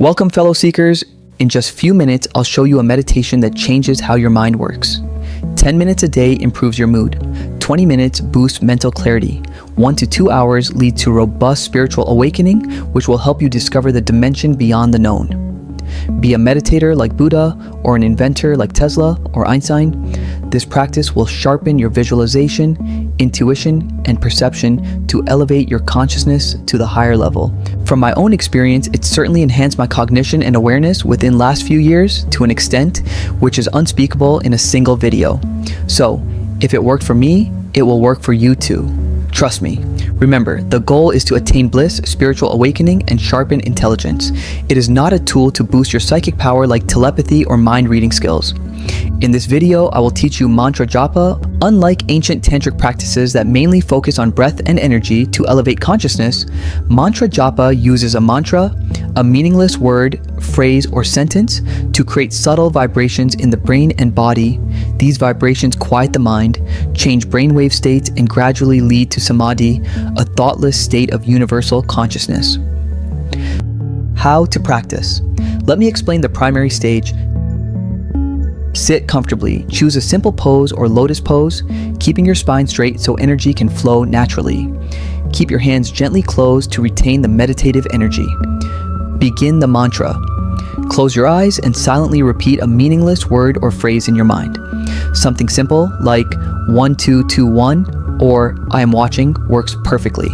Welcome, fellow seekers. In just a few minutes, I'll show you a meditation that changes how your mind works. 10 minutes a day improves your mood. 20 minutes boosts mental clarity. 1 to 2 hours lead to robust spiritual awakening, which will help you discover the dimension beyond the known. Be a meditator like Buddha or an inventor like Tesla or Einstein. This practice will sharpen your visualization, intuition, and perception to elevate your consciousness to the higher level. From my own experience, it certainly enhanced my cognition and awareness within last few years to an extent which is unspeakable in a single video. So, if it worked for me, it will work for you too. Trust me. Remember, the goal is to attain bliss, spiritual awakening, and sharpen intelligence. It is not a tool to boost your psychic power like telepathy or mind reading skills. In this video, I will teach you Mantra Japa. Unlike ancient tantric practices that mainly focus on breath and energy to elevate consciousness, Mantra Japa uses a mantra, a meaningless word, phrase, or sentence to create subtle vibrations in the brain and body. These vibrations quiet the mind, change brainwave states, and gradually lead to samadhi, a thoughtless state of universal consciousness. How to practice. Let me explain the primary stage. Sit comfortably. Choose a simple pose or lotus pose, keeping your spine straight so energy can flow naturally. Keep your hands gently closed to retain the meditative energy. Begin the mantra. Close your eyes and silently repeat a meaningless word or phrase in your mind. Something simple like 1221 or I am watching works perfectly.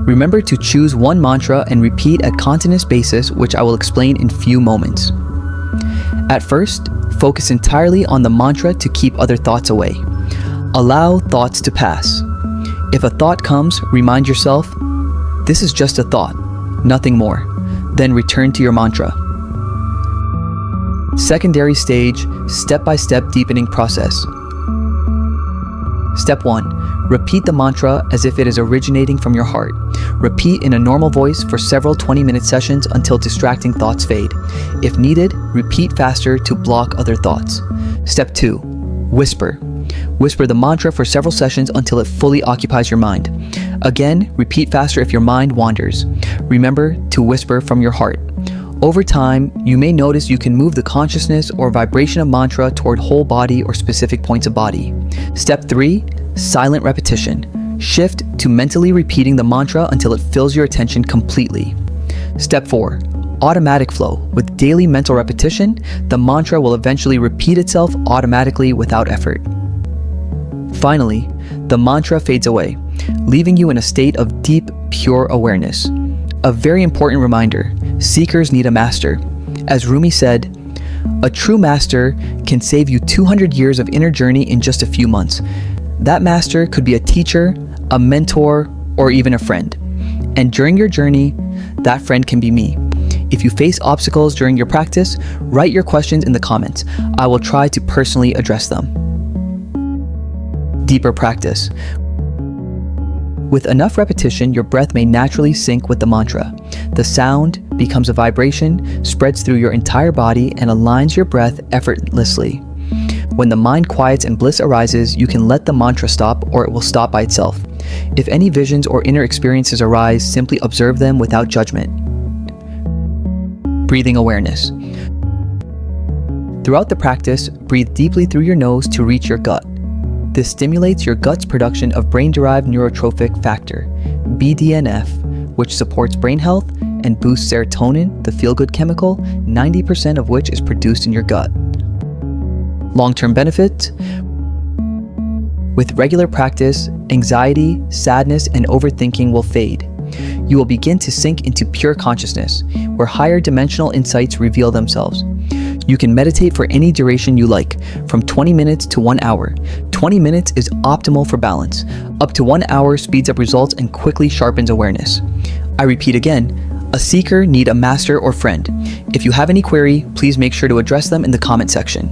Remember to choose one mantra and repeat at continuous basis, which I will explain in few moments. At first, focus entirely on the mantra to keep other thoughts away. Allow thoughts to pass. If a thought comes, remind yourself, this is just a thought, nothing more. Then return to your mantra. Secondary stage, step-by-step deepening process. Step 1. Repeat the mantra as if it is originating from your heart. Repeat in a normal voice for several 20-minute sessions until distracting thoughts fade. If needed, repeat faster to block other thoughts. Step 2. Whisper. Whisper the mantra for several sessions until it fully occupies your mind. Again, repeat faster if your mind wanders. Remember to whisper from your heart. Over time, you may notice you can move the consciousness or vibration of mantra toward whole body or specific points of body. Step 3. Silent repetition. Shift to mentally repeating the mantra until it fills your attention completely. Step 4. Automatic flow. With daily mental repetition, the mantra will eventually repeat itself automatically without effort. Finally, the mantra fades away, leaving you in a state of deep, pure awareness. A very important reminder, seekers need a master. As Rumi said, a true master can save you 200 years of inner journey in just a few months. That master could be a teacher, a mentor, or even a friend. And during your journey, that friend can be me. If you face obstacles during your practice, write your questions in the comments. I will try to personally address them. Deeper practice. With enough repetition, your breath may naturally sync with the mantra. The sound becomes a vibration, spreads through your entire body, and aligns your breath effortlessly. When the mind quiets and bliss arises, you can let the mantra stop or it will stop by itself. If any visions or inner experiences arise, simply observe them without judgment. Breathing awareness. Throughout the practice, breathe deeply through your nose to reach your gut. This stimulates your gut's production of brain-derived neurotrophic factor, BDNF, which supports brain health and boosts serotonin, the feel-good chemical, 90% of which is produced in your gut. Long-term benefits. With regular practice, anxiety, sadness, and overthinking will fade. You will begin to sink into pure consciousness, where higher dimensional insights reveal themselves. You can meditate for any duration you like, from 20 minutes to 1 hour. 20 minutes is optimal for balance. Up to 1 hour speeds up results and quickly sharpens awareness. I repeat again, a seeker need a master or friend. If you have any query, please make sure to address them in the comment section.